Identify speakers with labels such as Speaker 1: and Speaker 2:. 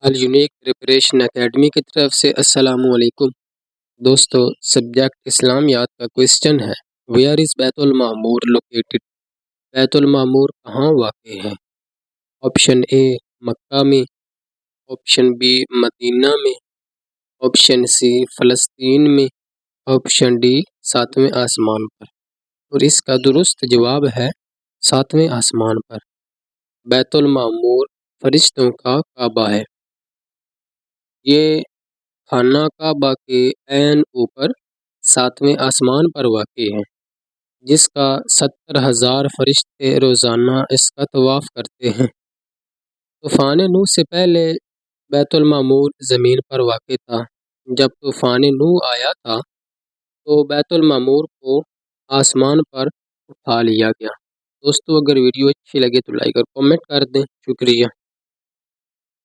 Speaker 1: الینک preparation academy کی طرف سے السلام علیکم دوستو۔ سبجیکٹ اسلامیات کا کوئسچن ہے، ویئر از بیت المعمور لوکیٹڈ؟ بیت المعمور کہاں واقع ہے؟ آپشن اے مکہ میں، آپشن بی مدینہ میں، آپشن سی فلسطین میں، آپشن ڈی ساتویں آسمان پر۔ اور اس کا درست جواب ہے ساتویں آسمان پر۔ بیت المعمور فرشتوں کا کعبہ ہے۔ یہ خانہ کعبہ کے عین اوپر ساتویں آسمان پر واقع ہے، جس کا 70,000 فرشتے روزانہ اس کا طواف کرتے ہیں۔ طوفان نوح سے پہلے بیت المعمور زمین پر واقع تھا۔ جب طوفان نوح آیا تھا تو بیت المعمور کو آسمان پر اٹھا لیا گیا۔ دوستو، اگر ویڈیو اچھی لگے تو لائک اور کمنٹ کر دیں۔ شکریہ۔